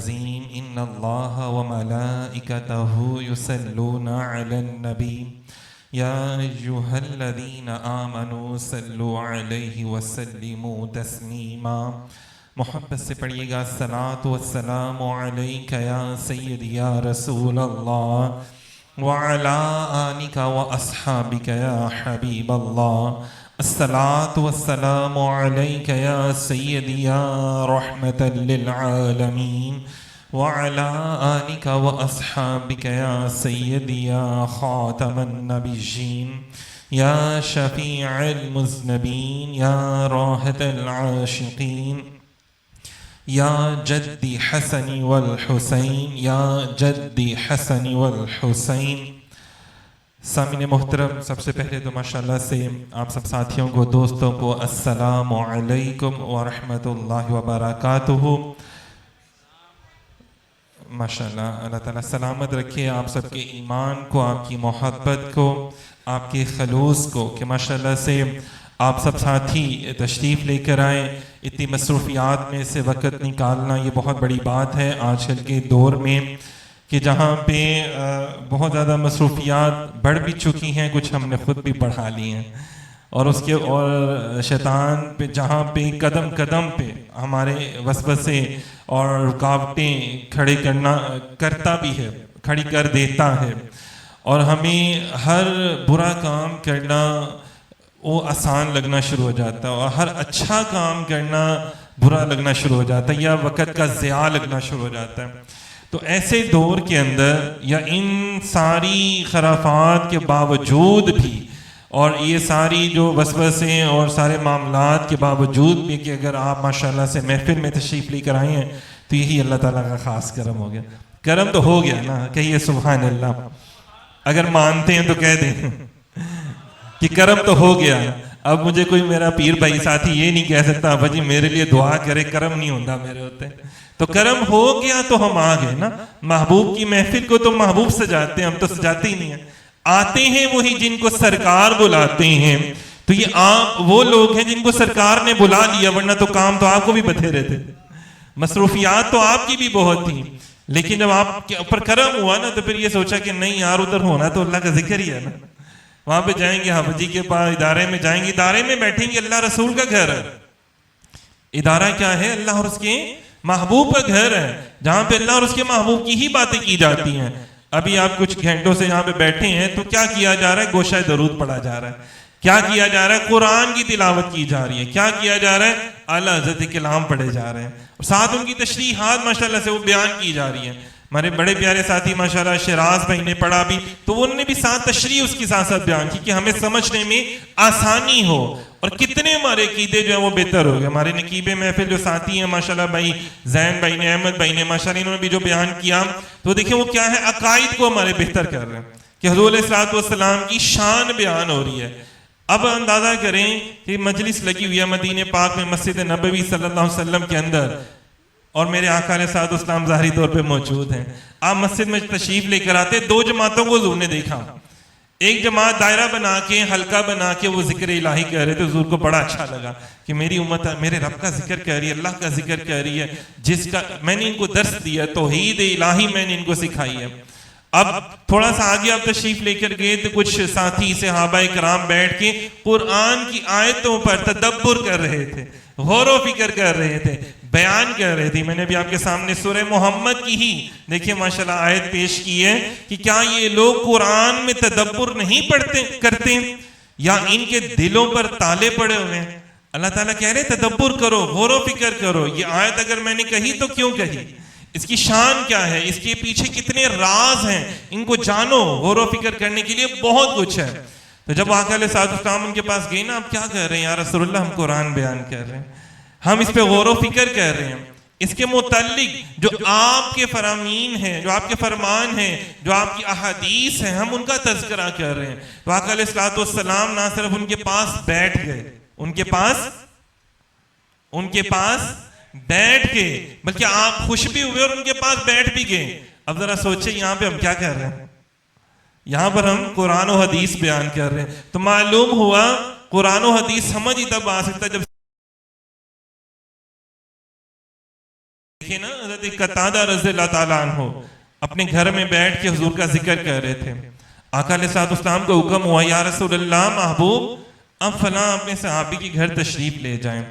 अज़ीम इन्नल्लाह व मलाइकतहु युसल्लूना अलन नबी या अय्युहल्लज़ीना आमनू सल्लु अलैहि व सल्लिमू तस्लीमा। मोहब्बत से पढ़िएगा सलातु वस्सलामु अलैका या सय्यदी या रसूल अल्लाह व अला आलिका व अस्हाबिका या हबीब अल्लाह। अस्सलातु वस्सलामु अलैका या सय्यदी या रहमतल लिल आलमीन व अला आलिका व अस्हाबिका या सय्यदी या खातमन नबिय्यीन या शफीअल मुज़नबीन या राहतल आशिकीन या जद्दी हसनी वल हुसैन या जद्दी हसनी वल हुसैन। सामिन मोहतरम, सबसे पहले तो माशाल्लाह से आप सब साथियों को, दोस्तों को अस्सलामु अलैकुम व रहमतुल्लाहि व बरकातुहू। माशाल्लाह, अल्लाह ताला सलामत रखे आप सबके ईमान को, आपकी मोहब्बत को, आपके खलूस को, कि माशाल्लाह से आप सब साथी तशरीफ़ लेकर आए। इतनी मसरूफियात में से वक़्त निकालना ये बहुत बड़ी बात है आजकल के दौर में, कि जहाँ पे बहुत ज़्यादा मसरूफियात बढ़ भी चुकी हैं, कुछ हमने ख़ुद भी बढ़ा ली हैं, और शैतान पे जहाँ पे कदम कदम पे हमारे वसवसे और रुकावटें करता भी है, खड़ी कर देता है, और हमें हर बुरा काम करना वो आसान लगना शुरू हो जाता है, और हर अच्छा काम करना बुरा लगना शुरू हो जाता है, या वक़्त का ज़िया लगना शुरू हो जाता है। तो ऐसे दौर के अंदर, या इन सारी खराफात के बावजूद भी, और ये सारी जो वसवसे और सारे मामलात के बावजूद भी, कि अगर आप माशाल्लाह से महफिल में तशरीफ़ लेकर आए हैं, तो यही अल्लाह ताला का ख़ास करम हो गया। करम तो हो गया ना, कहिए सुभान अल्लाह। अगर मानते हैं तो कह दें कि करम तो हो गया। अब मुझे कोई मेरा पीर भाई साथी ये नहीं कह सकता भाजी मेरे लिए दुआ करे, करम नहीं होता मेरे होते। तो करम हो गया तो हम आ गए ना। महबूब की महफिल को तो महबूब सजाते हैं, हम तो सजाते ही नहीं है। आते हैं वही जिनको सरकार बुलाते हैं। तो ये आप वो लोग हैं जिनको सरकार ने बुला लिया, वरना तो काम तो आपको भी बथेरे थे, मसरूफियात तो आपकी भी बहुत थी, लेकिन जब आपके ऊपर करम हुआ ना, तो फिर ये सोचा कि नहीं यार, उधर होना तो अल्लाह का जिक्र ही है ना। वहां पे जाएंगे हाफिजी के पास, इदारे में जाएंगे, इदारे में बैठेंगे, अल्लाह रसूल का घर है। इदारा क्या है? अल्लाह और उसके महबूब का घर है, जहां पे अल्लाह और उसके महबूब की ही बातें की जाती हैं। अभी आप कुछ घंटों से यहाँ पे बैठे हैं, तो क्या किया जा रहा है? गोशा दरूद पढ़ा जा रहा है। क्या किया जा रहा है? कुरान की तिलावत की जा रही है। क्या किया जा रहा है? आला हज़रत कलाम पढ़े जा रहे हैं, और साथ उनकी तशरीहात माशाल्लाह से वो बयान की जा रही है। हमारे बड़े प्यारे साथी माशाल्लाह शराज भाई ने पढ़ा भी, तो उन्होंने भी साथ तशरीह उसके साथ साथ बयान की, कि हमें समझने में आसानी हो। और कितने हमारे कीदे जो है वो बेहतर हो गए। हमारे नकीबे महफिल जो साथी हैं माशाल्लाह, भाई जैन भाई ने, अहमद भाई ने, माशाल्लाह इन्होंने भी जो बयान किया, तो देखिए वो क्या है, अकायद को हमारे बेहतर कर रहे हैं, कि हुज़ूर अलैहिस्सलातु वस्सलाम की शान बयान हो रही है। अब अंदाजा करें कि मजलिस लगी हुई है मदीने पाक में, मस्जिद नबवी सल्लल्लाहु अलैहि वसल्लम के अंदर, और मेरे आका अलैहिस्सलातु वस्सलाम ज़ाहिरी तौर पे मौजूद हैं। आप मस्जिद में तशरीफ लेकर आते, दो जमातों को हुज़ूर ने देखा। एक जमात दायरा बना के, हल्का बना के वो जिक्र इलाही कह रहे थे। हुज़ूर को बड़ा अच्छा लगा कि मेरी उम्मत मेरे रब का जिक्र कह रही है, अल्लाह का जिक्र कह रही है, जिसका मैंने इनको दर्स दिया, तौहीद इलाही मैंने इनको सिखाई है। अब थोड़ा सा आगे आप तशरीफ लेकर गए, तो कुछ साथी सहाबाए किराम बैठ के कुरान की आयतों पर तदब्बुर कर रहे थे, गौर व फिक्र कर रहे थे, बयान कर रहे थे। मैंने भी आपके सामने सूरह मोहम्मद की ही देखिए माशाल्लाह आयत पेश की है, कि क्या ये लोग कुरान में तदब्बुर नहीं करते, या इनके दिलों पर ताले पड़े हुए हैं? अल्लाह ताला कह रहे तदब्बुर करो, गौर व फिक्र करो। ये आयत अगर मैंने कही तो क्यों कही, इसकी शान क्या है, इसके पीछे कितने राज हैं, इनको जानो। गौर व फिक्र करने के लिए बहुत कुछ है। तो जब आका अलैहिस्सलातु वस्सलाम उनके पास गए ना, आप क्या कह रहे हैं? या रसूलुल्लाह, हम कुरान बयान कर रहे हैं, हम इस पे गौर व फिक्र कर रहे हैं, इसके मुताल्लिक जो आपके फरामीन हैं, जो आपके फरमान हैं, जो आपकी अहादीस हैं, हम उनका तज़किरा कर रहे हैं। तो आका अलैहिस्सलातु वस्सलाम ना सिर्फ उनके पास बैठ गए, उनके पास बैठ के, बल्कि आप खुश भी हुए और उनके पास बैठ भी गए। अब जरा सोचे, यहाँ पे हम क्या कर रहे हैं? यहाँ पर हम कुरान और हदीस बयान कर रहे हैं। तो मालूम हुआ कुरान और हदीस समझ ही तब आ सकता है जब देखिए ना, हज़रत कतादा रज़ियल्लाहु ताला अन्हु अपने घर में बैठ के हुजूर का जिक्र कर रहे थे। आका अलैहिस्सलाम को हुक्म हुआ, या रसूलल्लाह महबूब अब फलां अपने सहाबी के घर तशरीफ ले जाएं।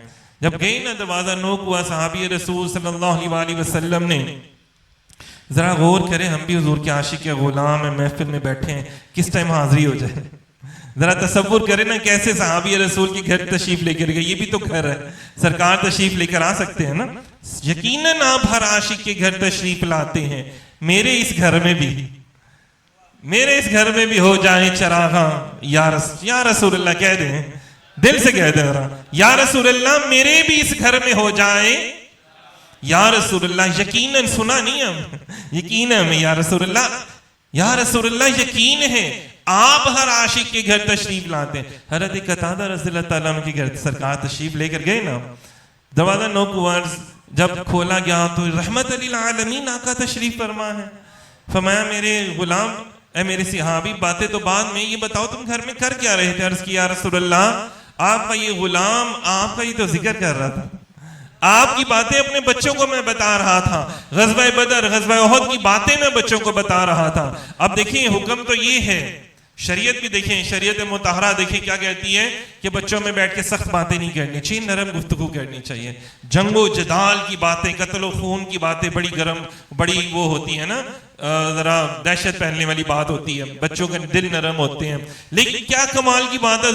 जब गई ना, दरवाजा नोक हुआ, सहाबी रसूल सल्लल्लाहु अलैहि वसल्लम ने जरा गौर करें, हम भी हुजूर के आशिक के गुलाम हैं, महफिल में बैठे हैं, किस टाइम हाजिरी हो जाए। जरा तसव्वुर करें ना, कैसे सहाबी रसूल के घर तशरीफ लेकर गए। ये भी तो घर है, सरकार तशरीफ लेकर आ सकते हैं ना। यकीनन आप हर आशिक के घर तशरीफ लाते हैं। मेरे इस घर में भी हो जाए चरागा, या रसूलल्लाह कह दें, दिल से कह दें, या रसूलल्लाह मेरे भी इस घर में हो जाए, या रसूलल्लाह यकीनन, सुना नहीं हम, यकीन है या रसूलल्लाह यकीन है आप हर आशिक के घर तशरीफ लाते हैं। हज़रत कतादा रज़ियल्लाहु ताला अन्हु के घर सरकार तशरीफ लेकर गए ना, दरवाजा नोक हुआ, जब खोला गया तो रहमत लिल आलमीन आका तशरीफ फरमा है। फरमाया मेरे गुलाम, मेरे सहाबी, बातें तो बाद में, ये बताओ तुम घर में कर क्या रहे थे। अर्ज किया, या रसूलल्लाह आपका ये गुलाम आपका ही तो जिक्र कर रहा था, आपकी बातें अपने बच्चों को मैं बता रहा था, ग़ज़वा बदर ग़ज़वा उहद की बातें मैं बच्चों को बता रहा था। अब देखिए हुक्म तो ये है, शरीयत भी देखें, शरीयत मुतहरा देखें क्या कहती है कि बच्चों में बैठ के सख्त बातें नहीं करनी चाहिए, नरम गुफ्तगू करनी चाहिए। जंगो जदाल की बातें, कत्ल खून की बातें बड़ी गर्म, बड़ी वो होती है ना, जरा दहशत पहनने वाली बात होती है, बच्चों के दिल नरम होते हैं। लेकिन क्या कमाल की बात है,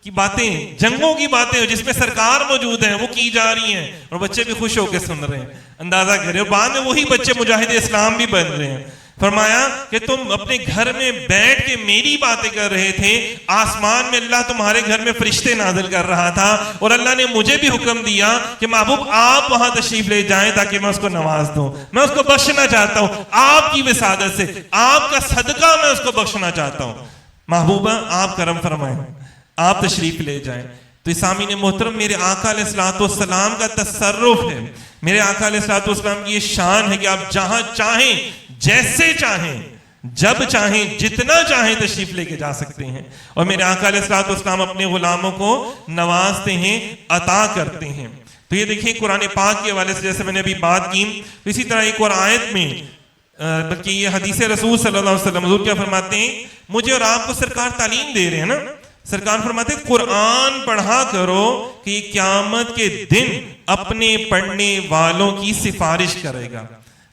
की बातें, जंगों की बातें जिसमें सरकार मौजूद है वो की जा रही हैं और बच्चे भी खुश होकर सुन रहे हैं। अंदाजा करें, बाद में वही बच्चे मुजाहिद इस्लाम भी बन रहे हैं। फरमाया कि तुम अपने घर में बैठ के मेरी बातें कर रहे थे, आसमान में अल्लाह तुम्हारे घर में फरिश्ते नाजिल कर रहा था और अल्लाह ने मुझे भी हुक्म दिया कि महबूब आप वहां तशरीफ ले जाएं ताकि मैं उसको नवाज दूं, मैं उसको बख्शना चाहता हूं, आपकी विसादत से, आपका सदका मैं उसको बख्शना चाहता हूं। महबूबा आप करम फरमाएं, आप तशरीफ ले जाएं। तो सामीन मोहतरम, मेरे आका अलैहिस्सलाम का तसर्रुफ है, मेरे आका अलैहिस्सलाम की ये शान है कि आप जहां चाहें, जैसे चाहें, जब चाहें, जितना चाहें तशरीफ लेके जा सकते हैं। और मेरे आका अलैहिस्सलाम अपने गुलामों को नवाजते हैं, अता करते हैं। तो ये देखिए कुरान पाक के हवाले से जैसे मैंने अभी बात की, तो इसी तरह एक और आयत में, बल्कि ये हदीस रसूल सल्लल्लाहु अलैहि वसल्लम हुजूर क्या फरमाते हैं, मुझे और आपको सरकार तालीम दे रहे हैं ना, सरकार फरमाते हैं कुरान पढ़ा करो कि क़यामत के दिन अपने पढ़ने वालों की सिफारिश करेगा।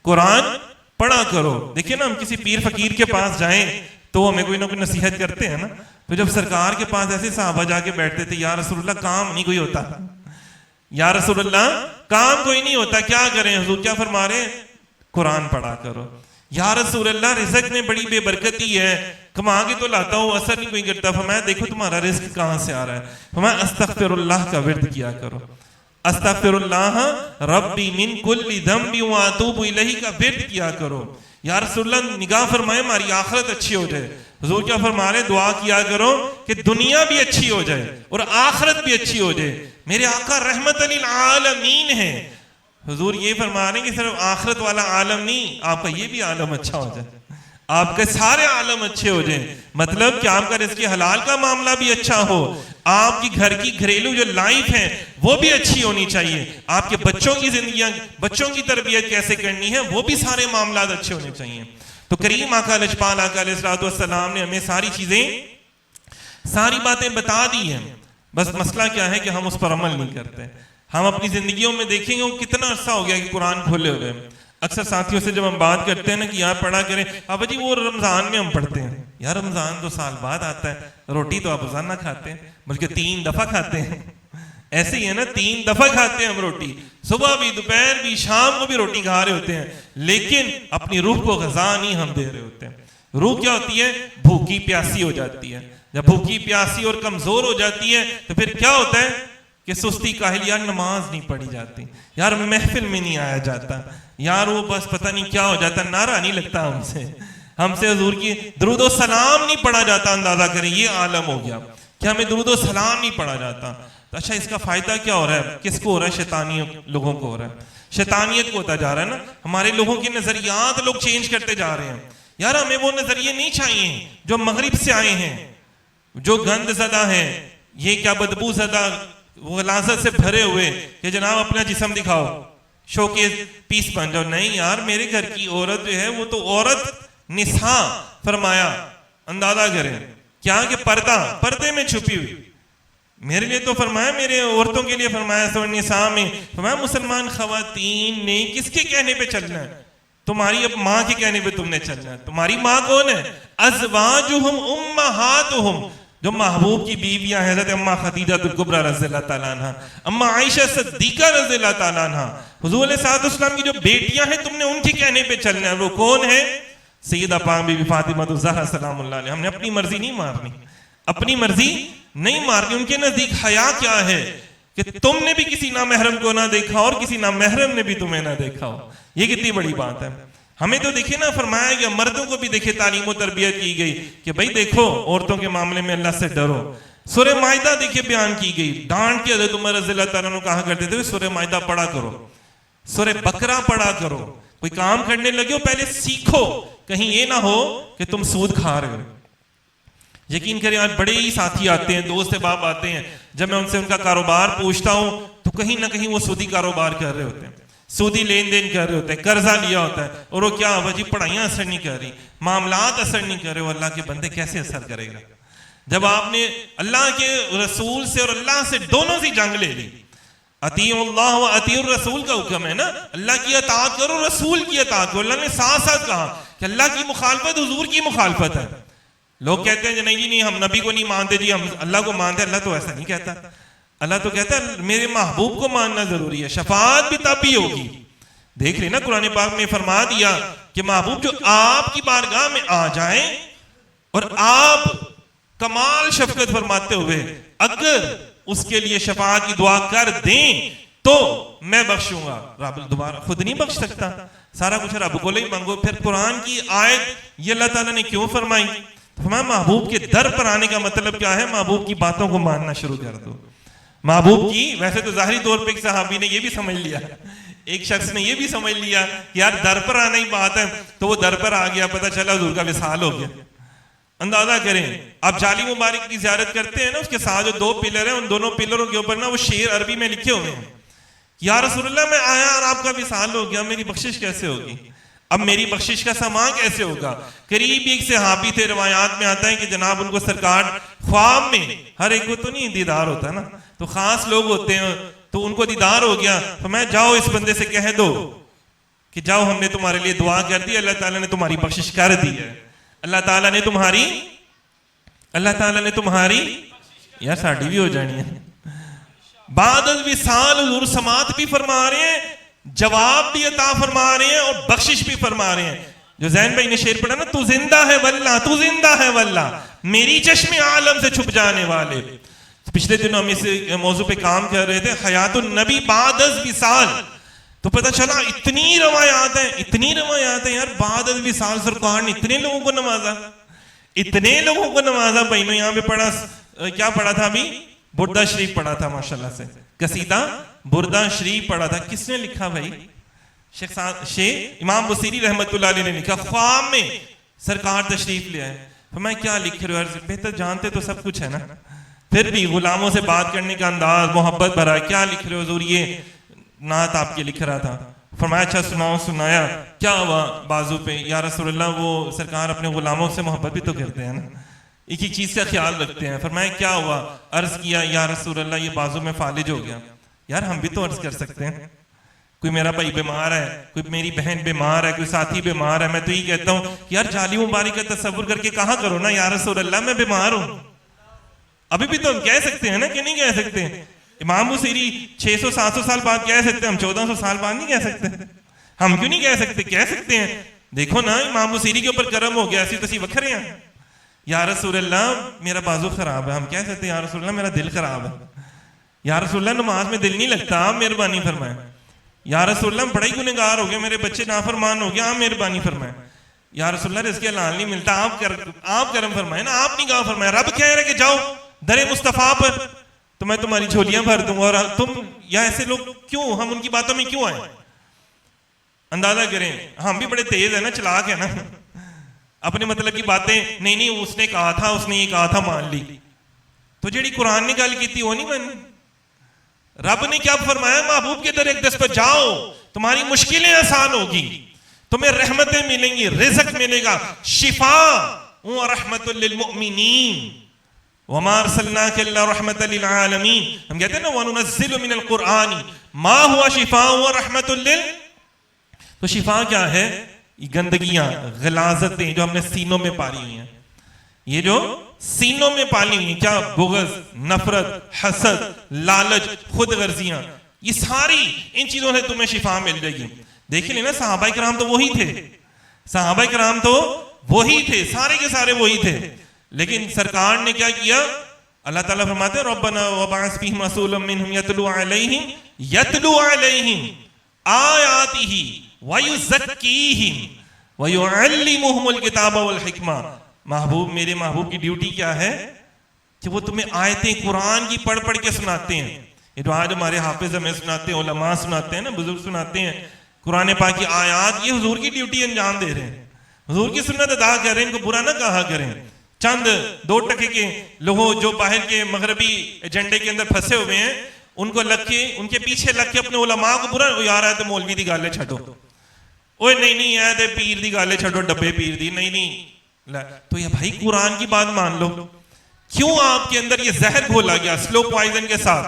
कुरान पढ़ा करो। देखिए ना, हम किसी पीर फकीर के पास जाएं तो हमें कोई ना कोई नसीहत करते हैं ना, तो जब सरकार के पास ऐसे सहाबा जाके बैठते थे, या रसूलल्लाह काम नहीं कोई होता, या रसूलल्लाह काम कोई नहीं होता, क्या करें। हुजूर क्या फरमा रहे, कुरान पढ़ा करो। या रसूलल्लाह रिज़्क़ में बड़ी बेबरकती है, कमा के तो लाता हूँ, असर नहीं कोई करता। फरमाया देखो तुम्हारा रिज़्क़ कहाँ से आ रहा है। फरमाया अस्तग़फिरुल्लाह का विर्द किया करो, अस्तग़फिरुल्लाह रब्बी मिन कुल्ली ज़ंबि व अतूबु इलैहि का विर्द किया करो। या रसूलल्लाह निगाह फरमाए हमारी आखिरत अच्छी हो जाए। हुजूर क्या फरमा रहे, दुआ किया करो कि दुनिया भी अच्छी हो जाए और आखिरत भी अच्छी हो जाए। मेरे आका रहमत लिल आलमीन है। हुजूर ये फरमा रहे हैं कि सिर्फ आखिरत वाला आलम नहीं, आपका ये भी आलम अच्छा हो जाए, आपके सारे आलम अच्छे हो जाए। मतलब कि आपका रिज़्क़ हलाल का मामला भी अच्छा हो, आपकी घर की घरेलू जो लाइफ है वो भी अच्छी होनी चाहिए, आपके बच्चों की जिंदगियां, बच्चों की तरबियत कैसे करनी है वो भी सारे मामला अच्छे होने चाहिए। तो करीम आका लजपाल आका अलैहिस्सलाम ने हमें सारी चीजें, सारी बातें बता दी हैं। बस मसला क्या है कि हम उस पर अमल नहीं करते। हम अपनी जिंदगियों में देखेंगे वो कितना अर्सा हो गया कि कुरान खोले हुए। अक्सर साथियों से जब हम बात करते हैं ना कि यहाँ पढ़ा करें, अब जी वो रमजान में हम पढ़ते हैं, यार रमजान 2 साल बाद आता है, रोटी तो आप रोजाना खाते हैं, बल्कि 3 दफा खाते हैं। ऐसे ही है ना, 3 दफा खाते हैं हम रोटी, सुबह भी, दोपहर भी, शाम को भी रोटी खा रहे होते हैं, लेकिन अपनी रूह को ग़िज़ा नहीं हम दे रहे होते हैं। रूह क्या होती है, भूखी प्यासी हो जाती है। जब भूखी प्यासी और कमजोर हो जाती है तो फिर क्या होता है कि सुस्ती काहिल, यार नमाज नहीं पढ़ी जाती, यार महफिल में नहीं आया जाता, यार वो बस पता नहीं क्या हो जाता, नारा नहीं लगता हमसे हुजूर की दुरूद सलाम नहीं पढ़ा जाता। अंदाजा करें ये आलम हो गया कि हमें दुरूद सलाम नहीं पढ़ा जाता। तो अच्छा, इसका फायदा क्या हो रहा है, किसको हो रहा है, शैतानी लोगों को हो रहा है, शैतानियत को होता जा रहा है ना। हमारे लोगों के नजरियात लोग चेंज करते जा रहे हैं। यार हमें वो नजरिए नहीं चाहिए जो मगरिब से आए हैं, जो गंद ज़दा है, ये क्या बदबू ज़दा, वो गलाजत से भरे हुए कि जनाब अपना जिस्म दिखाओ, शोकेस पीस बन जाओ। नहीं यार, मेरे घर की औरत जो है वो तो औरत निसा फरमाया, अंदाजा करें क्या कि पर्दे में छुपी हुई। मेरे लिए तो फरमाया, मेरे औरतों के लिए फरमाया सूरह निसा में फरमाया मुसलमान खवातीन ने किसके कहने पे चलना है? तुम्हारी अब माँ के कहने पे तुमने चलना है। तुम्हारी माँ कौन है? अज़वाजुहुम उम्महातुहुम, जो महबूब की बीवियां हैं, हज़रत अम्मा खदीजा कुबरा रज़ियल्लाहु ताला अन्हा, अम्मा आयशा सिद्दीका रज़ियल्लाहु ताला अन्हा, हुज़ूर अलैहि सल्लम की जो बेटियां हैं, तुमने उनके कहने पे चलना है। वो कौन है? सैयदा पाक बीबी फातिमा ज़हरा सलामुल्लाह अलैहा। हमने अपनी मर्जी नहीं मारनी, अपनी मर्जी नहीं मारनी। उनके नजदीक हया क्या है कि तुमने भी किसी नामहरम को ना देखा और किसी नामहरम ने भी तुम्हें ना देखा हो। ये कितनी बड़ी बात है। हमें तो देखिए ना, फरमाया गया मर्दों को भी देखिए तालीम और तरबियत की गई कि भाई देखो औरतों के मामले में अल्लाह से डरो। सूरह माइदा देखिए बयान की गई, डांट के हज़रत उमर रज़ियल्लाहु ताला अन्हु कहा करते थे सूरह माइदा पढ़ा करो, सूरह बकरा पढ़ा करो। कोई काम करने लगे हो पहले सीखो, कहीं ये ना हो कि तुम सूद खा रहे हो। यकीन करें आज बड़े ही साथी आते हैं, दोस्त बाप आते हैं, जब मैं उनसे उनका कारोबार पूछता हूं तो कहीं ना कहीं वो सूदी कारोबार कर रहे होते हैं, सूदी लेन देन कर रहे होते हैं, कर्जा लिया होता है। और वो क्या हुआ जी, पढ़ाइयां असर नहीं कर रही, मामलात असर नहीं कर रहे। अल्लाह के बंदे कैसे असर करेगा जब आपने अल्लाह के रसूल से और अल्लाह से दोनों से जंग ले ली। अतीउल्लाह व अतीउर रसूल का हुक्म है ना, अल्लाह की अताअत करो, रसूल की अताअत करो। अल्लाह ने साथ साथ कहा कि अल्लाह की मुखालफत हुजूर की मुखालफत है। लोग कहते हैं नहीं जी नहीं, हम नबी को नहीं मानते जी, हम अल्लाह को मानते। अल्लाह तो ऐसा नहीं कहता। अल्लाह तो कहता है मेरे महबूब को मानना जरूरी है, शफाअत भी तब भी होगी। देख लेना कुरान पाक में फरमा दिया कि महबूब जो आपकी बारगाह में आ जाए और आप कमाल शफकत फरमाते हुए अगर उसके लिए शफाअत की दुआ कर दें तो मैं बख्शूंगा। रब दोबारा खुद नहीं बख्श सकता, सारा कुछ रब को ही मांगो। फिर कुरान की आयत ये अल्लाह ताला ने क्यों फरमाई? फरमाया महबूब के दर पर आने का मतलब क्या है? महबूब की बातों को मानना शुरू कर दो। महबूब की, वैसे तो जाहिरी तौर पे एक सहाबी ने ये भी समझ लिया, एक शख्स ने ये भी समझ लिया कि यार दर पर आना ही बात है, तो वो दर पर आ गया, पता चला हुजूर का विसाल हो गया। अंदाजा करें, आप जाली मुबारक की ज़ियारत करते हैं ना, उसके साथ जो दो पिलर हैं, उन दोनों पिलरों के ऊपर ना वो शेर अरबी में लिखे हुए हैं, या रसूलुल्लाह मैं आया और आपका विसाल हो गया, मेरी बख्शिश कैसे होगी? अब मेरी बख्शिश का सामान कैसे होगा? करीब एक सहाबी थे, रवायात में आता है कि जनाब उनको सरकार ख्वाब में, हर एक को तो नहीं दीदार होता ना, तो खास लोग होते हैं, तो उनको दीदार हो गया। तो मैं जाओ इस बंदे से कह दो कि जाओ हमने तुम्हारे लिए दुआ कर दी, अल्लाह ताला ने तुम्हारी बख्शिश कर दी है, अल्लाह ताला ने तुम्हारी यार साड़ी भी हो जानी है। बादल विसाल हुजूर समात भी फरमा रहे हैं, जवाब भी अता फरमा रहे हैं और बख्शिश भी फरमा रहे हैं। जो जैन भाई ने शेर पढ़ा ना, तू जिंदा है वल्ला, तू जिंदा है वल्ला, मेरी चश्मे आलम से छुप जाने वाले। पिछले दिनों हम इस मौजू पे काम कर रहे थे, हयातुन नबी बादल विसाल, तो पता चला इतनी रवायात है यार, बादल विसाल सरकार ने इतने लोगों को नवाजा। बहनों यहाँ पे पढ़ा, क्या पढ़ा था अभी? बुर्दा शरीफ पढ़ा था, माशाल्लाह से कसीदा बुर्दा शरीफ पढ़ा था। किसने लिखा भाई? शेख इमाम बुसीरी रहमतुल्लाह अलैह ने लिखा। ख्वाब में सरकार तशरीफ ले आए, तो मैं क्या लिख रहे हो? बेहतर जानते तो सब कुछ है ना, फिर भी गुलामों से बात करने का अंदाज मोहब्बत भरा, क्या लिख रहे हो हुजूर? ये नात आपके लिख रहा था। फरमाया अच्छा सुनाओ। सुनाया, क्या हुआ बाजू पे? या रसूलुल्लाह वो सरकार अपने गुलामों से मोहब्बत भी तो करते हैं ना, एक ही चीज का ख्याल रखते हैं। फरमाया क्या हुआ? अर्ज किया या रसूलुल्लाह ये बाजू में फालिज हो गया। यार हम भी तो अर्ज कर सकते हैं, कोई मेरा भाई बीमार है, कोई मेरी बहन बीमार है, कोई साथी बीमार है, मैं तो ये कहता हूँ यार जाली मुबारक का तसव्वुर करके कहा करो ना, या रसूलुल्लाह मैं बीमार हूँ। अभी भी तो हम कह सकते हैं ना कि नहीं कह सकते? इमाम बुसीरी 600-700 साल बाद कह सकते हैं, हम 1400 साल बाद नहीं कह सकते? हम क्यों नहीं कह सकते? कह सकते हैं। देखो ना इमाम बुसीरी के ऊपर करम हो गया, ऐसी तसी वखरे हैं। या रसूलुल्लाह मेरा बाजू खराब है, हम कह सकते हैं या रसूलुल्लाह मेरा दिल खराब है। या रसूलुल्लाह नमाज में दिल नहीं लगता, आप मेहरबानी फरमाएं। या रसूलुल्लाह बड़ा ही गुनहगार हो गया, मेरे बच्चे नाफरमान हो गया, आप मेहरबानी फरमाएं। या रसूलुल्लाह रिज़्क़ हलाल नहीं मिलता, आप करम फरमाएं ना, आप नहीं कहा फरमाया। रब कह रहे कि जाओ दरे मुस्तफा पर तो मैं तुम्हारी झोलियां भर दूंगा, और तुम या ऐसे लोग क्यों, हम उनकी बातों में क्यों आए? अंदाजा करें, हम भी बड़े तेज है ना, चलाक है ना, अपने मतलब की बातें नहीं उसने कहा था, उसने ये कहा था मान ली, तो जेड़ी कुरान ने गल की थी वो नहीं मानी। रब ने क्या फरमाया? महबूब के दर एक दस पर जाओ, तुम्हारी मुश्किलें आसान होगी, तुम्हें रहमतें मिलेंगी, रिज़्क मिलेगा, शिफा व रहमतुल लिल मुमिनीन वमा अरसलनाका इल्ला रहमतल लिल आलमीन। हम कहते हैं ना वनुनज़्ज़िलु मिनल कुरआनी मा हुवा शिफा व रहमतुल लिल। तो शिफा क्या है? गंदगियां, गलाजतें जो हमने सीनों में पाली हुई हैं, ये जो सीनों में पाली हुई, क्या बुग़्ज़, नफरत, हसद, लालच, खुद गर्जियां, ये सारी इन चीजों से तुम्हें शिफा मिल जाएगी। देख लेना सहाबा किराम तो वही थे, सहाबा किराम तो वही थे, सारे के सारे वही थे। लेकिन सरकार ने क्या किया? अल्लाह ताला फरमाते हैं रब्बना वबअस फीहिम रसूलन मिनहुम यतलू अलैहिम आयातिही व युज़क्कीहिम व युअल्लिमुहुमुल किताब वल हिकमा। महबूब, मेरे महबूब की ड्यूटी क्या है कि वो तुम्हें आयतें कुरान की पढ़ पढ़ के सुनाते हैं। ये जो आज हमारे हाफिज हमें सुनाते हैं, उलमा सुनाते हैं ना, बुजुर्ग सुनाते हैं कुरान पाक की आयात, ये हुजूर की ड्यूटी अंजाम दे रहे हैं, हुजूर की सुन्नत अदा कर रहे हैं, इनको बुरा ना कहा करें। चंद 2 टके के लोग जो बाहर के मगरबी एजेंडे के अंदर फंसे हुए हैं, उनको लग के, उनके पीछे लग के अपने उलमा को बुरा यार है तो मौलवी दी गाले छो, ओए नहीं है तो पीर दी गाले छो, डब्बे पीर दी नहीं। तो ये भाई कुरान की बात मान लो। क्यों आपके अंदर ये जहर घोला गया स्लो पॉइजन के साथ?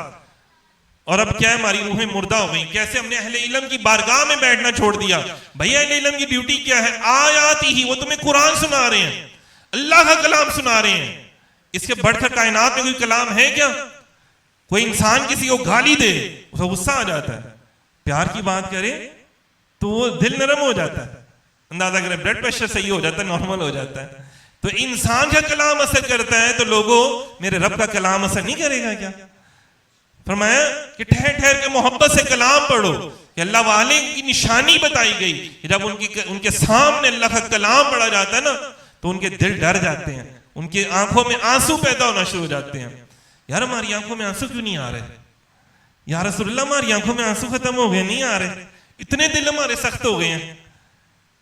और अब क्या है, हमारी रूहें मुर्दा हो गई। कैसे हमने अहले इल्म की बारगाह में बैठना छोड़ दिया। भैया अहले इल्म की ड्यूटी क्या है? आयात ही, वो तुम्हें कुरान सुना रहे हैं, अल्लाह का कलाम सुना रहे हैं। इसके बढ़कर कायनात में कोई कलाम है क्या? कोई इंसान किसी को गाली दे उसे गुस्सा आ जाता है, प्यार की बात करे तो वो दिल नरम हो जाता है, अंदाजा करें ब्लड प्रेशर सही हो जाता है, नॉर्मल हो जाता है। तो इंसान का कलाम असर करता है, तो लोगों मेरे रब का कलाम असर नहीं करेगा क्या? फरमाया कि ठहर ठहर के मोहब्बत से कलाम पढ़ो। कि अल्लाह वाले की निशानी बताई गई कि जब उनके सामने अल्लाह का कलाम पढ़ा जाता है ना, तो उनके दिल डर जाते हैं, उनकी आंखों में आंसू पैदा होना शुरू हो जाते हैं। यार हमारी आंखों में आंसू क्यों नहीं आ रहे? या रसूलुल्लाह हमारी आंखों में आंसू खत्म हो गए, नहीं आ रहे, इतने दिल हमारे सख्त हो गए हैं।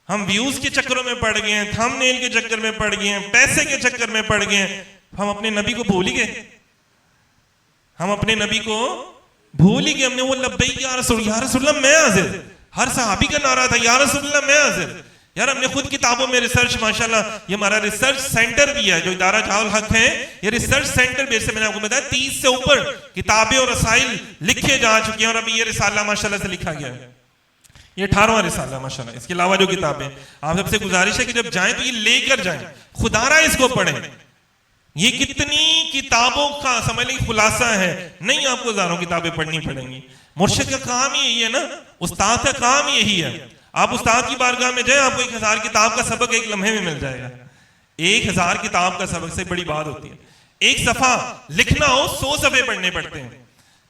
हम व्यूज के चक्करों में पड़ गए हैं, थंबनेल के चक्कर में पड़ गए हैं, पैसे के चक्कर में पड़ गए हैं। हम अपने नबी को भूल ही गए, हम अपने नबी को भूल ही गए। हमने वो लब्बैक या रसूलुल्लाह मैं हाजिर, हर सहाबी का नारा था या रसूलुल्लाह मैं हाजिर। यार हमने खुद किताबों में रिसर्च, माशाल्लाह ये हमारा रिसर्च सेंटर भी है जो इदारा जाउल हक है, ये रिसर्च सेंटर बेस से मैंने आपको बताया 30 से ऊपर किताबें और रसाइल लिखे जा चुके हैं। और अभी ये रिसाला माशाल्लाह से लिखा गया है, ये 18वां रिसाला माशाल्लाह। इसके अलावा जो किताबें, आप सबसे गुजारिश है कि जब जाएं तो ये लेकर जाएं, खुदारा इसको पढ़ें। ये कितनी किताबों का समझ लें खुलासा है, नहीं आपको हजारों किताबें पढ़नी पड़ेंगी। मुर्शिद का काम यही है ना, उस्ताद का काम यही है। आप उस्ताद की बारगाह में जाए, आपको 1000 किताब का सबक एक लम्हे में मिल जाएगा। 1000 किताब का सबक से बड़ी बात होती है। एक सफा लिखना हो 100 सफे पढ़ने पड़ते हैं।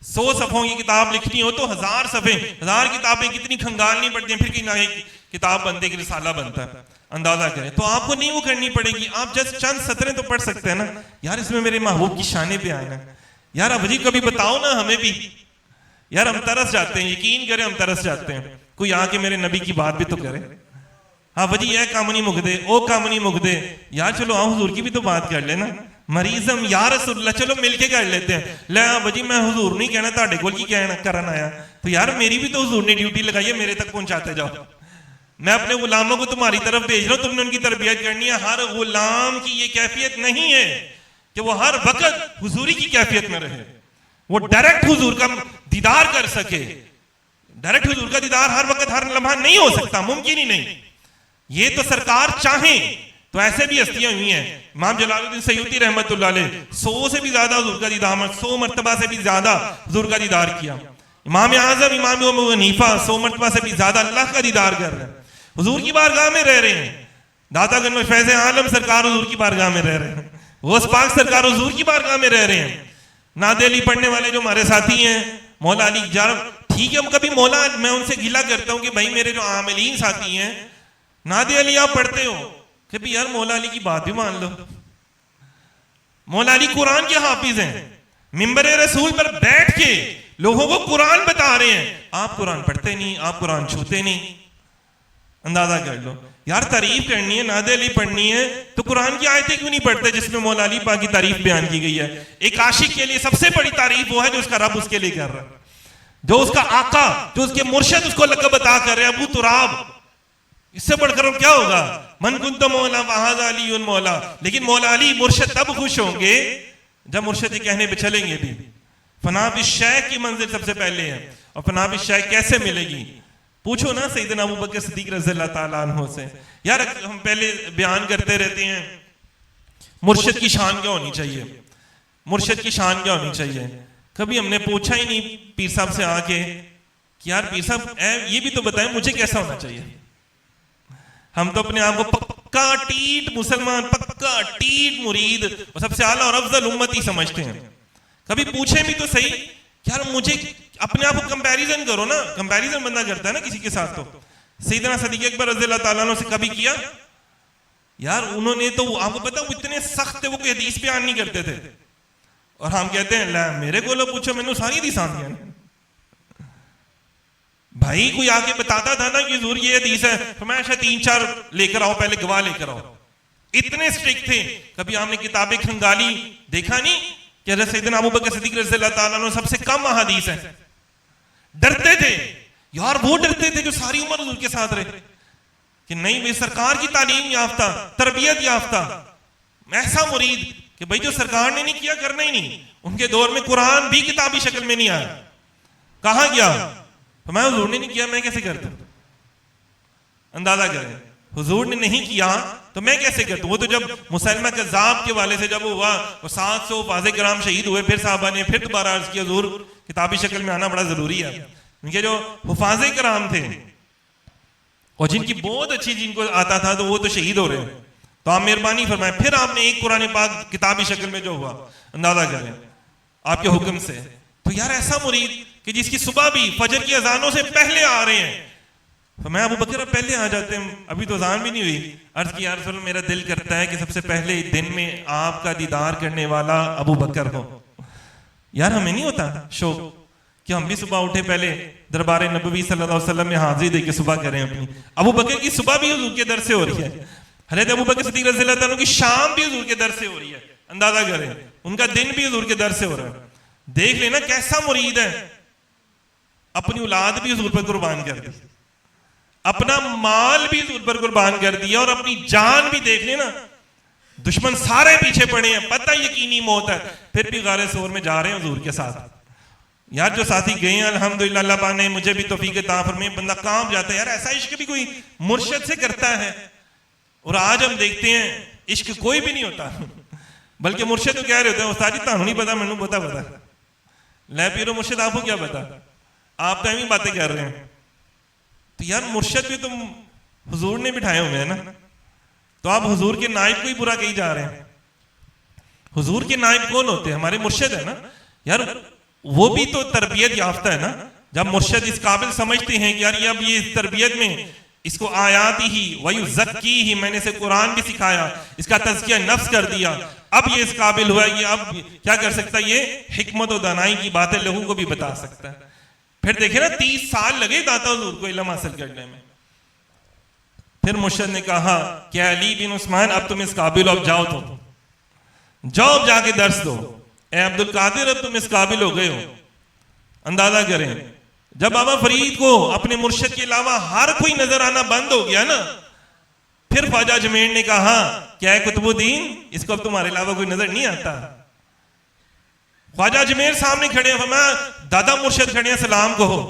100 सफों की किताब लिखनी हो तो 1000 सफे, 1000 किताबें कितनी खंगालनी पड़ती हैं, फिर एक किताब बनते कि रिसाला बनता है। अंदाजा करें तो आपको नहीं वो करनी पड़ेगी, आप जस्ट चंद सतरें तो पढ़ सकते हैं ना। यार इसमें मेरे महबूब की शाने पे आए ना, यार अब जी कभी बताओ ना हमें भी। यार हम तरस जाते हैं, यकीन करें हम तरस जाते हैं। कोई आके मेरे नबी की बात भी तो करे। हाँ वजी यह काम नहीं मुकदे, ओ काम नहीं मुकदे। यार चलो आओ हुजूर की भी तो बात कर लेना। मरीजम या रसूलुल्लाह, चलो मिलके कर लेते हैं। ले वजी मैं हुजूर नहीं कहना, ताड़े कोल की कहना करन आया। तो यार मेरी भी तो हुजूर ने ड्यूटी लगाई है, मेरे तक पहुंचाते जाओ। मैं अपने गुलामों को तुम्हारी तरफ भेज रहा हूं, तुमने उनकी तरबियत करनी है। हर गुलाम की ये कैफियत नहीं है कि वो हर वक्त हुजूरी की कैफियत में रहे, वो डायरेक्ट हुजूर का दीदार कर सके। डायरेक्ट हुजूर का दीदार हर वक्त हर लम्हा नहीं हो सकता, मुमकिन ही नहीं। ये तो सरकार चाहे तो ऐसे भी हस्तियां हुई हैं। इमाम जलालुद्दीन सयूती रहमतुल्लाह अलैह 100 से भी ज्यादा हुजूर का दीदार, 100 मरतबा से भी ज्यादा हुजूर का दीदार किया। इमाम आजम इमाम अबू हनीफा 100 मरतबा से भी ज्यादा अल्लाह का दीदार कर रहे हैं, हुजूर की बारगाह में रह रहे हैं। दातागंज में फैज़ आलम सरकार हुजूर की बारगाह में रह रहे हैं, गौस पाक सरकार हुजूर की बारगाह में रह रहे हैं। नादे अली पढ़ने वाले जो हमारे साथी हैं, मौला अली जार, ठीक है हम कभी मौला, मैं उनसे गिला करता हूं कि भाई मेरे जो आमिलीन साथी हैं, नादे अली आप पढ़ते हो कि भाई यार मौला अली की बात भी मान लो। मौला अली कुरान के हाफिज हैं, मिंबर रसूल पर बैठ के लोगों को कुरान बता रहे हैं। आप कुरान पढ़ते नहीं, आप कुरान छूते नहीं। अंदाजा कर लो यार, तारीफ करनी है, नादे अली पढ़नी है तो कुरान की आयतें क्यों नहीं पढ़ते जिसमें मौला अली पाक की तारीफ बयान की गई है। एक आशिक के लिए सबसे बड़ी तारीफ वो है जो उसका रब उसके लिए कर रहा है। जो उसका आका, जो उसके मुर्शिद उसको लक़ब अता कर रहे हैं, अबू तुराब, इससे बढ़कर क्या होगा? मन कुंत मौला वहाज़ा अलीयुन मौला। लेकिन मौला अली मुर्शिद तब खुश होंगे जब मुर्शिद कहने पे चलेंगे भी। फना बिश शैख की मंजिल सबसे पहले है, और फना बिश शैख कैसे मिलेगी? पूछो ना सैयदना अबू बकर सिद्दीक रज़ियल्लाहु ताला अन्हु से। यार हम पहले बयान करते रहते हैं मुर्शिद की शान क्या होनी चाहिए, मुर्शिद की शान क्या होनी चाहिए। कभी हमने पूछा ही नहीं पीर साहब से आके कि यार पीर साहब ये भी तो बताएं मुझे कैसा होना चाहिए। हम तो अपने आप को पक्का टीट मुसलमान, पक्का टीट मुरीद और सबसे आला और अफजल उम्मती समझते हैं। कभी पूछे भी तो सही यार मुझे, अपने आप को कंपैरिजन करो ना। कंपैरिजन बंदा करता है ना किसी के साथ। तो सैयदना सिद्दीक़ अकबर रज़ियल्लाहु ताला अन्हु से कभी किया? यार उन्होंने तो, आपको पता वो इतने सख्त थे, वो कोई हदीस बयान नहीं करते थे, और हम कहते हैं ला मेरे को लो पूछो मैंने सारी हदीस आती है। भाई कोई आके बताता था ना कि हुजूर ये हदीस है, तो मैं ऐसा 3-4 लेकर आओ, पहले गवाह लेकर आओ। इतने स्ट्रिक्ट थे। कभी हमने किताबें खंगाली, देखा नहीं कि हज़रत सैयदना अबू बकर सिद्दीक़ रज़ियल्लाहु ताला अन्हु सबसे कम अहादीस है। डरते थे यार, वो डरते थे जो सारी उम्र हुजूर के साथ रहे कि नहीं भाई सरकार की तालीम याफ्ता, तरबियत याफ्ता, ऐसा मुरीद कि भाई जो सरकार ने नहीं किया करना ही नहीं। उनके दौर में कुरान भी किताबी शक्ल में नहीं आया। कहां गया? तो मैं हुजूर ने नहीं किया मैं कैसे करता? अंदाजा करें, हुजूर ने नहीं किया तो मैं कैसे करता? वो तो जब मुसलमा कज़्ज़ाब के वाले से जब हुआ और 700 फाज़े किराम शहीद हुए, फिर साहबा ने फिर दोबारा अर्ज किया हुजूर किताबी शक्ल में आना बड़ा जरूरी है। उनके जो हुफाज़े किराम थे और जिनकी बहुत अच्छी, जिनको आता था, तो वो तो शहीद हो रहे हैं। तो आप मेहरबानी फरमाएं, फिर आपने एक कुरान पाक किताबी शक्ल में जो हुआ, अंदाजा करें आपके हुक्म से। तो यार ऐसा मुरीद कि जिसकी सुबह भी फजर की अजानों से पहले आ रहे हैं, तो मैं अबू बकर पहले आ जाते हैं, अभी तो अजान भी नहीं हुई। अर्ज की यार रसूल मेरा दिल करता है कि सबसे पहले दिन में आपका दीदार करने वाला अबू बकर हो। यार हमें नहीं होता शौक कि हम भी सुबह उठे, पहले दरबार नबवी सल्लल्लाहु अलैहि वसल्लम में हाजिरी दे के सुबह करें अपनी। अबू बकर की सुबह भी हुजूर के दर से हो रही है। हज़रत अबू बकर सिद्दीक़ रज़ियल्लाहु ताला की शाम भी हुजूर के दर से हो रही है। अंदाजा करें, उनका दिन भी हुजूर के दर से हो रहा है। देख लेना कैसा मुरीद है, अपनी औलाद भी हुजूर पर कुर्बान कर दी, अपना माल भी हुजूर पर कुर्बान कर दिया, और अपनी जान भी देख लेना। दुश्मन सारे पीछे पड़े हैं, पता यकीनी मौत है, फिर भी गारे सोर में जा रहे हैं हुजूर के साथ। यार जो साथी गए हैं अल्हम्दुलिल्लाह, अल्लाह पाक ने मुझे भी तौफीक अता फरमाई, बंदा कांप जाता है यार, ऐसा इश्क भी कोई मुर्शिद से करता है। और आज हम देखते हैं इश्क कोई भी नहीं होता, बल्कि मुर्शिद तो कह रहे होते हैं उस्ताद जी तानू नहीं पता, मैनू पता लै पीरो मुर्शिद आपको क्या पता, आप तो ऐसी बातें कर रहे हैं। तो यार मुर्शिद भी तुम हुजूर ने बिठाए हुए हैं ना, तो आप हुजूर के नाइब को ही बुरा कही जा रहे हैं। हुजूर के नाइब कौन होते हैं? हमारे मुर्शिद है ना यार, वो भी तो तरबियत याफ्ता है ना। जब मुर्शिद इस काबिल समझते हैं कि यार ये अब ये इस तरबियत में इसको आयाती ही वयुज़क्की ही, मैंने इसे कुरान भी सिखाया, इसका तज़किया नफ्स कर दिया, अब ये इस काबिल हुआ, ये अब क्या कर सकता है, ये हिकमत और दानाई की बातें लोगों को भी बता सकता है। फिर देखे ना 30 साल लगे दाता हुजूर को इल्म हासिल करने में। फिर मुर्शिद ने कहा कि अली बिन उस्मान अब तुम इस काबिल हो, अब जाओ, तुम जाओ जाके दर्स दो। ए अब्दुल कादिर अब तुम इस काबिल हो गए हो। अंदाजा करें, जब बाबा फरीद को अपने मुर्शिद के अलावा हर कोई नजर आना बंद हो गया ना, फिर ख्वाजा अजमेर ने कहा क्या है कुतुबुद्दीन, इसको अब तुम्हारे अलावा कोई नजर नहीं आता। ख्वाजा अजमेर सामने खड़े हैं, फरमाया दादा मुर्शिद खड़े हैं, सलाम कहो।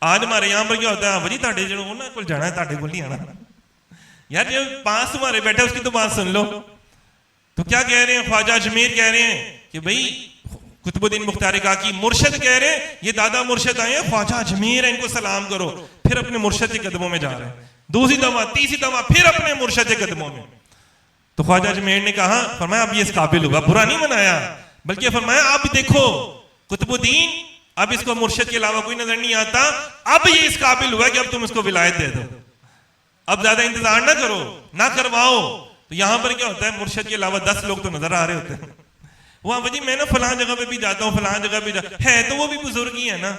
आज हमारे यहाँ पर क्या होता है, वजी ताड़े जो उन्होंने को जाना है, ताड़े को नहीं आना। यार जो पास तुम्हारे बैठे उसकी तो बात सुन लो। तो क्या कह रहे हैं, ख्वाजा अजमेर कह रहे हैं कि भाई कुतुबुद्दीन मुख्तार काकी मुर्शिद कह रहे हैं ये दादा मुर्शिद आए हैं, ख्वाजा अजमेर है, इनको सलाम करो। फिर अपने मुर्शिद के कदमों में जा रहे हैं, दूसरी दफा तीसरी दफा फिर अपने मुर्शिद के कदमों में। तो ख्वाजा अजमेर ने कहा, फरमाया अब ये इस काबिल हुआ, बुरा नहीं मनाया, बल्कि फरमाया अब देखो कुतुबुद्दीन, अब इसको मुर्शिद के अलावा कोई नजर नहीं आता, अब ये इस काबिल हुआ कि अब तुम इसको विलायत दे दो, अब ज्यादा इंतजार ना करो, ना करवाओ। तो यहां पर क्या होता है, मुर्शिद के अलावा 10 लोग तो नजर आ रहे होते हैं। वहां वजी मैं ना फलां जगह पे भी जाता हूँ, फलां जगह भी है, तो वो भी बुजुर्ग ही है ना।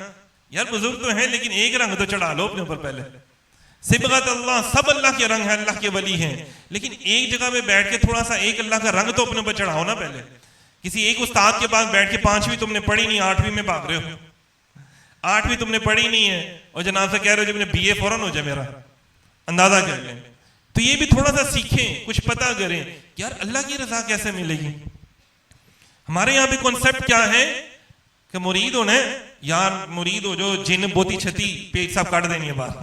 यार बुजुर्ग तो है, लेकिन एक रंग तो चढ़ा लो अपने ऊपर पहले। सिबगत अल्लाह, सब अल्लाह के रंग है, अल्लाह के वली हैं, लेकिन एक जगह पे बैठ के थोड़ा सा एक अल्लाह का रंग तो अपने ऊपर चढ़ाओ ना पहले। किसी एक उस्ताद के पास बैठ के 5वीं तुमने पढ़ी नहीं, 8वीं में भाग रहे हो। 8वीं तुमने पढ़ी नहीं है और जनाब से कह रहे हो जब BA फौरन हो जाए मेरा, अंदाजा कर लें। तो ये भी थोड़ा सा सीखें, कुछ पता करें कि यार अल्लाह की रजा कैसे मिलेगी। हमारे यहाँ भी कॉन्सेप्ट क्या है कि मुरीद होना है, यार मुरीद हो जो जिन बोती छती पेट साहब काट देनी है बात।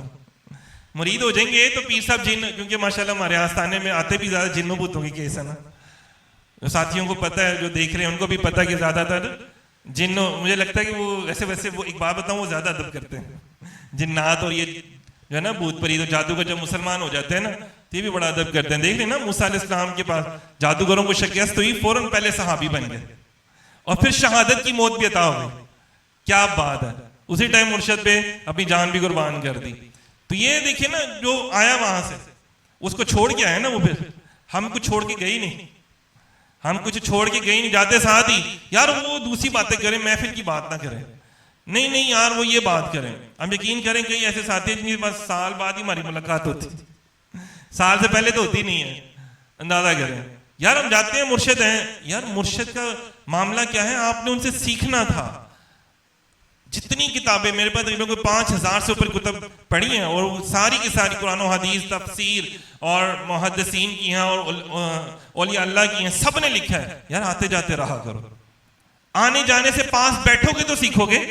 मुरीद हो जाएंगे तो पीर साहब जिन, क्योंकि माशाल्लाह हमारे आस्थाने में आते भी ज्यादा जिन्नों भूतों के केस है ना, जो साथियों को पता है, जो देख रहे हैं उनको भी पता है कि ज्यादातर जिन्नों, मुझे लगता है कि वो ऐसे वैसे, वो एक बात बताऊं, वो ज्यादा अदब करते हैं जिन्नात और ये जो है ना भूत परी, तो जादूगर जब मुसलमान हो जाते हैं ना तो ये भी बड़ा अदब करते हैं। देख रहे ना मूसा अलैहिस्सलाम के पास जादूगरों को शिकस्त हुई, फौरन पहले सहाबी बन गए और फिर शहादत की मौत भी अता हो गई। क्या बात है, उसी टाइम मुर्शद पे अपनी जान भी कुर्बान कर दी। तो ये देखिए ना, जो आया वहां से उसको छोड़ के आया ना वो, फिर हम कुछ छोड़ के गए नहीं, हम कुछ छोड़ के गए नहीं, जाते साथ ही यार वो दूसरी बातें करें, महफिल की बात ना करें, नहीं नहीं यार वो ये बात करें। हम यकीन करें कई ऐसे साथी हैं जिनके पास साल बाद ही हमारी मुलाकात होती, साल से पहले तो होती नहीं है, अंदाजा करें। यार हम जाते हैं, मुर्शिद हैं, यार मुर्शिद का मामला क्या है, आपने उनसे सीखना था। जितनी किताबें मेरे पास, इन लोगों 5000 से ऊपर किताब पढ़ी हैं और सारी की सारी कुरान और हदीस, तफसीर और मुहद्दिसीन की हैं और औलिया अल्लाह की हैं, सब ने लिखा है। यार आते जाते रहा करो, आने जाने से पास बैठोगे तो सीखोगे।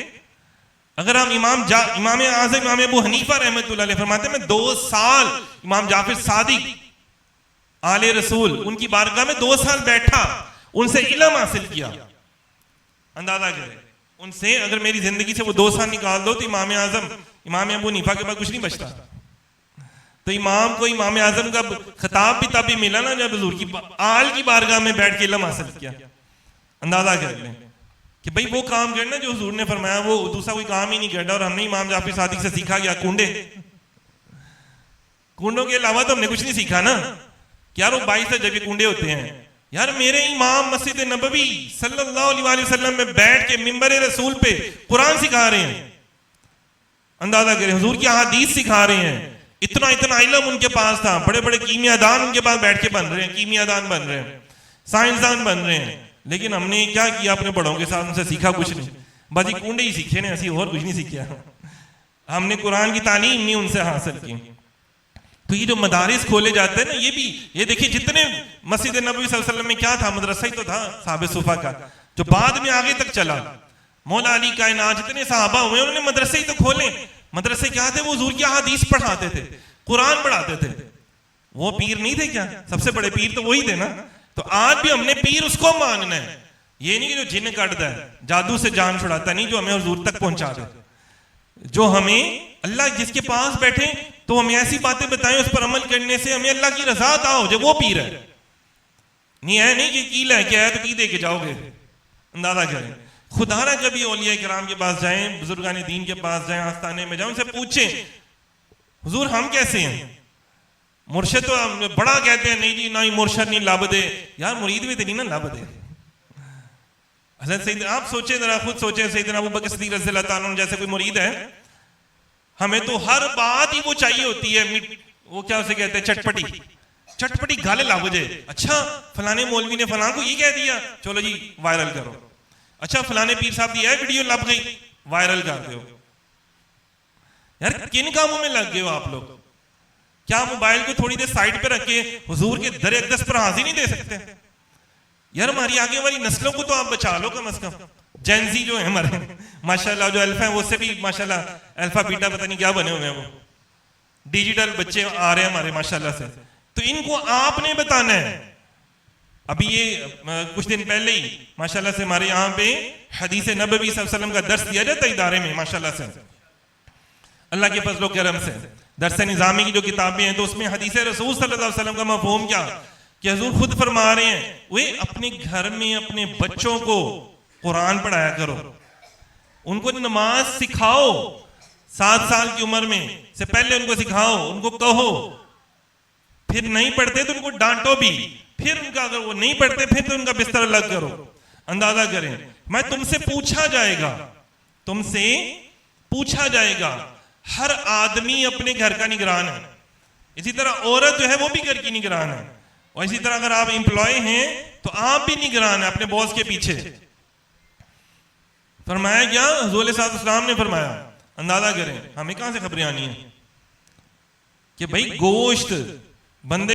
अगर हम इमाम आज़म इमाम अबू हनीफा रहमतुल्लाह अलैह फरमाते हैं, मैं 2 साल इमाम जाफर सादिक आले रसूल उनकी बारगाह में 2 साल बैठा, उनसे इल्म हासिल किया। अंदाजा करें, उनसे अगर मेरी जिंदगी से वो 2 साल निकाल दो तो इमाम आजम इमाम अबू हनीफा के बाद कुछ नहीं बचता। तो इमाम को इमाम आजम का खिताब भी तभी मिला ना जब हुजूर की आल की बारगाह में बैठ के इल्म हासिल किया। अंदाजा कर लें कि भाई वो काम करना जो हुजूर ने फरमाया, वो दूसरा कोई काम ही नहीं करना। और हमने इमाम जाफर सादिक से सीखा क्या, कुंडों के अलावा तो हमने कुछ नहीं सीखा ना। क्या वो 22 जब कुंडे होते हैं, यार मेरे इमाम मस्जिद नबवी सल्लल्लाहु अलैहि वसल्लम में बैठ के मिंबर रसूल पे कुरान सिखा रहे हैं। अंदाजा करें, हुजूर की अहादीस सिखा रहे हैं। इतना इतना इल्म उनके पास था, बड़े बड़े कीमियादान उनके पास बैठ के बन रहे हैं, कीमियादान बन रहे हैं, साइंसदान बन रहे हैं। लेकिन हमने क्या किया, अपने बड़ों के साथ उनसे सीखा कुछ नहीं, बस ये कुंडे ही सीखे ने, ऐसी और कुछ नहीं सीखा। हमने कुरान की तालीम नहीं उनसे हासिल की। तो ये जो मदारिस खोले जाते हैं ना, ये देखिए जितने मस्जिद नबवी सल्लल्लाहु अलैहि वसल्लम में क्या था, मदरसा ही तो था साहब सुफा का, जो बाद में आगे तक चला। मौला अली कायनात जितने सहाबा हुए उन्होंने मदरसे ही तो खोले। मदरसे क्या थे, वो हुजूर की हदीस पढ़ाते थे, कुरान पढ़ाते थे। वो पीर नहीं थे क्या, सबसे बड़े पीर तो वही थे ना। तो आज भी हमने पीर उसको मानना है, ये नहीं कि जो जिन्न काटता है, जादू से जान छुड़ाता नहीं, जो हमें हुजूर तक पहुंचा दे, जो हमें अल्लाह जिसके पास बैठे तो हमें ऐसी बातें बताएं, उस पर अमल करने से हमें अल्लाह की रजा अता हो जाए, वो पीर है। नहीं है नहीं कि की लेके आया तो की दे के जाओगे। अंदाजा करें, खुदारा कभी औलिया किराम के पास जाएं, बुजुर्गान दीन के पास जाएं, आस्थाने में जाएं, उनसे पूछें हुजूर हम कैसे हैं। मुर्शिद तो बड़ा कहते हैं, नहीं जी ना ही मुर्शिद नहीं लब दे। यार मुरीद भी तो नहीं ना लब दे। हज़रत सैयद आप सोचे जरा, खुद सोचे, सैयदना अबू बकर सिद्दीक़ रज़ियल्लाहु ताला अन्हु जैसे कोई मुरीद है, हमें तो हर बात ही वो चाहिए होती है, वो क्या उसे कहते हैं, चटपटी चटपटी गाले लब जाए। अच्छा फलाने मौलवी ने फलां को ये कह दिया, चलो जी वायरल करो। अच्छा फलाने पीर साहब की वीडियो लब गई, वायरल कर दो। यार किन कामों में लग गए हो आप लोग। क्या मोबाइल को थोड़ी देर साइड पे रख के हुजूर के दर अक़दस पर हाजिर नहीं दे सकते। यार हमारी आगे वाली नस्लों को तो आप बचा लो कम से कम। जेंजी जो है हमारे माशाल्लाह, जो अल्फा है वो से भी माशाल्लाह अल्फा बीटा पता नहीं क्या बने हुए हैं, वो डिजिटल बच्चे आ रहे हैं हमारे माशाल्लाह से। तो इनको आपने बताना है। अभी ये कुछ दिन पहले ही माशाल्लाह से हमारे यहाँ पे हदीस नबवी सल्लल्लाहु अलैहि वसल्लम का दर्स दिया जाता है इदारे में, माशाल्लाह से अल्लाह के फजल करम से। दर्स निज़ामी की जो किताबें हैं तो उसमें हदीस रसूल सल्लल्लाहु अलैहि वसल्लम का मफ़हूम क्या कि हुजूर खुद फरमा रहे हैं, वे अपने घर में अपने बच्चों को कुरान पढ़ाया करो, उनको नमाज सिखाओ। 7 साल की उम्र में से पहले उनको सिखाओ, उनको कहो, फिर नहीं पढ़ते तो उनको डांटो भी, फिर उनका अगर वो नहीं पढ़ते फिर तो उनका बिस्तर अलग करो। अंदाजा करें, मैं तुमसे पूछा जाएगा, तुमसे पूछा जाएगा। हर आदमी अपने घर का निगरान है, इसी तरह औरत जो है वो भी घर की निगरान है, और इसी तरह अगर आप एम्प्लॉय हैं तो आप भी निगरान है अपने बॉस के पीछे। फरमाया क्या? हुज़ूर सल्लल्लाहु ने फरमाया, अंदाजा करें हमें कहां से खबरें आनी है कि भाई गोश्त बंदे